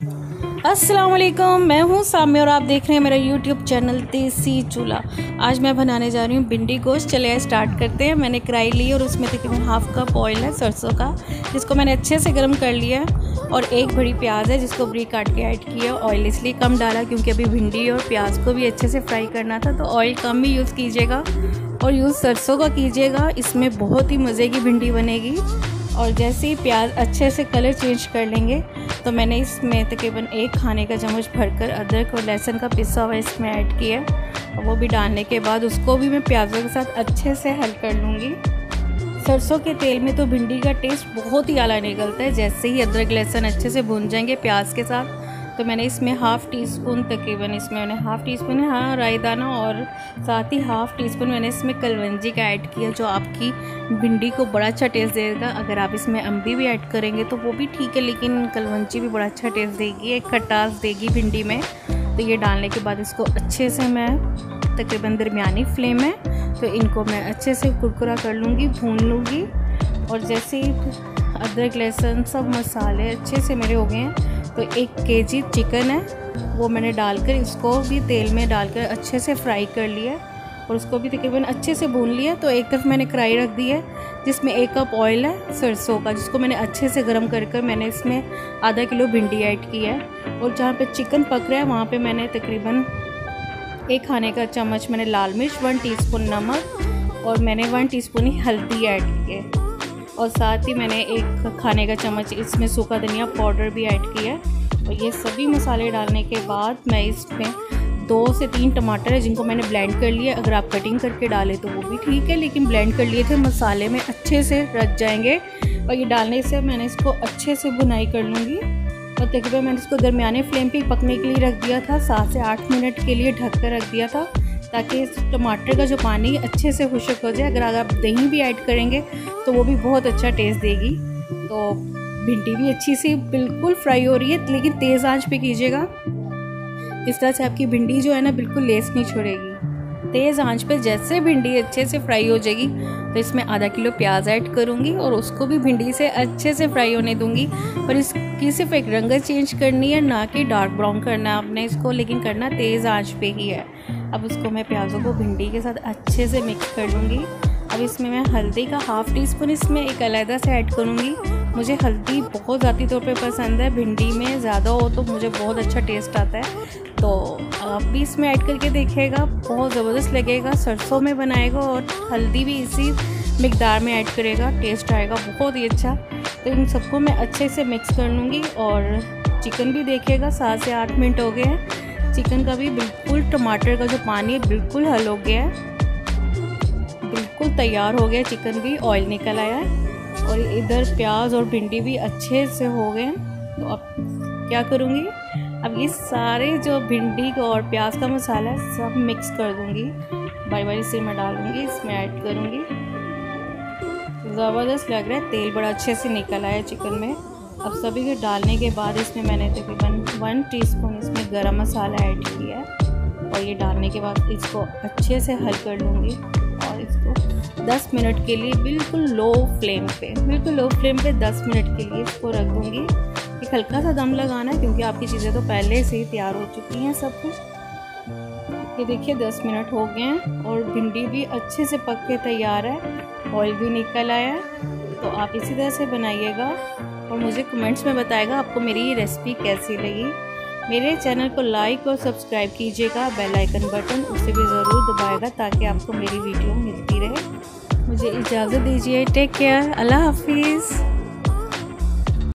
अस्सलाम वालेकुम, मैं हूँ साम्य और आप देख रहे हैं मेरा यूट्यूब चैनल देसी चूल्हा। आज मैं बनाने जा रही हूँ भिंडी गोश्त। चलिए स्टार्ट करते हैं। मैंने कढ़ाई ली और उसमें तकरीबन हाफ कप ऑयल है सरसों का, जिसको मैंने अच्छे से गर्म कर लिया है। और एक बड़ी प्याज है जिसको बरीक काट के ऐड किया। ऑयल इसलिए कम डाला क्योंकि अभी भिंडी और प्याज को भी अच्छे से फ्राई करना था, तो ऑयल कम ही यूज़ कीजिएगा और यूज़ सरसों का कीजिएगा। इसमें बहुत ही मज़े की भिंडी बनेगी। और जैसे ही प्याज अच्छे से कलर चेंज कर लेंगे तो मैंने इसमें तकरीबन 1 खाने का चम्मच भरकर अदरक और लहसुन का पिसा हुआ इसमें ऐड किया। और वो भी डालने के बाद उसको भी मैं प्याज़ों के साथ अच्छे से हल कर लूँगी। सरसों के तेल में तो भिंडी का टेस्ट बहुत ही आला निकलता है। जैसे ही अदरक लहसुन अच्छे से भून जाएंगे प्याज के साथ, तो मैंने इसमें हाफ़ टी स्पून तकरीबन हाफ़ टी स्पून राई दाना और साथ ही हाफ़ टी स्पून मैंने इसमें कलवंजी का ऐड किया, जो आपकी भिंडी को बड़ा अच्छा टेस्ट देगा। अगर आप इसमें अम्बी भी ऐड करेंगे तो वो भी ठीक है, लेकिन कलवंजी भी बड़ा अच्छा टेस्ट देगी, एक खटास देगी भिंडी में। तो ये डालने के बाद इसको अच्छे से मैं तकरीबन दरमियानी फ्लेम में, तो इनको मैं अच्छे से कुरकुरा कर लूँगी, भून लूँगी। और जैसे ही अदरक लहसुन सब मसाले अच्छे से मेरे हो गए हैं, तो 1 केजी चिकन है वो मैंने डालकर इसको भी तेल में डालकर अच्छे से फ्राई कर लिया और उसको भी तकरीबन अच्छे से भून लिया। तो एक तरफ मैंने कढ़ाई रख दी है जिसमें 1 कप ऑयल है सरसों का, जिसको मैंने अच्छे से गर्म कर मैंने इसमें आधा किलो भिंडी ऐड की है। और जहाँ पे चिकन पक रहा है वहाँ पे मैंने तकरीबन 1 खाने का चम्मच मैंने लाल मिर्च, 1 टीस्पून नमक और मैंने 1 टीस्पून ही हल्दी ऐड की है। और साथ ही मैंने 1 खाने का चम्मच इसमें सूखा धनिया पाउडर भी ऐड किया है। और ये सभी मसाले डालने के बाद मैं इसमें 2 से 3 टमाटर है जिनको मैंने ब्लेंड कर लिया। अगर आप कटिंग करके डालें तो वो भी ठीक है, लेकिन ब्लेंड कर लिए थे मसाले में अच्छे से रच जाएंगे। और ये डालने से मैंने इसको अच्छे से भुनाई कर लूँगी। और तकरीबन मैंने इसको दरमियाने फ्लेम पे पकने के लिए रख दिया था, 7 से 8 मिनट के लिए ढक कर रख दिया था, ताकि इस टमाटर का जो पानी अच्छे से खुश्क हो जाए। अगर आप दही भी ऐड करेंगे तो वो भी बहुत अच्छा टेस्ट देगी। तो भिंडी भी अच्छी सी बिल्कुल फ्राई हो रही है, लेकिन तेज़ आंच पे कीजिएगा। इस तरह से आपकी भिंडी जो है ना बिल्कुल लेस नहीं छोड़ेगी। तेज़ आंच पे जैसे भिंडी अच्छे से फ्राई हो जाएगी तो इसमें आधा किलो प्याज ऐड करूँगी और उसको भी भिंडी से अच्छे से फ्राई होने दूँगी। पर इसकी सिर्फ एक रंगत चेंज करनी है, ना कि डार्क ब्राउन करना है आपने इसको, लेकिन करना तेज़ आंच पे ही है। अब उसको मैं प्याज़ों को भिंडी के साथ अच्छे से मिक्स कर लूँगी। अब इसमें मैं हल्दी का हाफ़ टी स्पून इसमें एक अलग से ऐड करूँगी। मुझे हल्दी बहुत ज़्यादा तौर पे पसंद है, भिंडी में ज़्यादा हो तो मुझे बहुत अच्छा टेस्ट आता है। तो आप भी इसमें ऐड करके देखिएगा, बहुत ज़बरदस्त लगेगा। सरसों में बनाएगा और हल्दी भी इसी मिकदार में ऐड करेगा, टेस्ट आएगा बहुत ही अच्छा। तो इन सबको मैं अच्छे से मिक्स कर लूँगी। और चिकन भी देखिएगा 7 से 8 मिनट हो गए हैं। चिकन का भी बिल्कुल टमाटर का जो पानी है बिल्कुल हल हो गया है, बिल्कुल तैयार हो गया। चिकन भी ऑयल निकल आया है और इधर प्याज और भिंडी भी अच्छे से हो गए। तो अब क्या करूँगी, अब ये सारे जो भिंडी का और प्याज का मसाला है सब मिक्स कर दूँगी, बारी बारी से मैं डालूँगी, इसमें ऐड करूँगी। ज़बरदस्त लग रहा है, तेल बड़ा अच्छे से निकल आया चिकन में। अब सभी को डालने के बाद इसमें मैंने तकरीबन 1 टीस्पून इसमें गरम मसाला ऐड किया है। और ये डालने के बाद इसको अच्छे से हल कर लूँगी और इसको 10 मिनट के लिए बिल्कुल लो फ्लेम पे 10 मिनट के लिए इसको रख दूँगी। एक हल्का सा दम लगाना है क्योंकि आपकी चीज़ें तो पहले से ही तैयार हो चुकी हैं सब कुछ। ये देखिए 10 मिनट हो गए हैं और भिंडी भी अच्छे से पक के तैयार है, ऑयल भी निकल आया है। तो आप इसी तरह से बनाइएगा और मुझे कमेंट्स में बताएगा आपको मेरी ये रेसिपी कैसी लगी। मेरे चैनल को लाइक और सब्सक्राइब कीजिएगा, बेल आइकन बटन उसे भी ज़रूर दबाएगा ताकि आपको मेरी वीडियो मिलती रहे। मुझे इजाज़त दीजिए, टेक केयर, अल्लाह हाफिज़।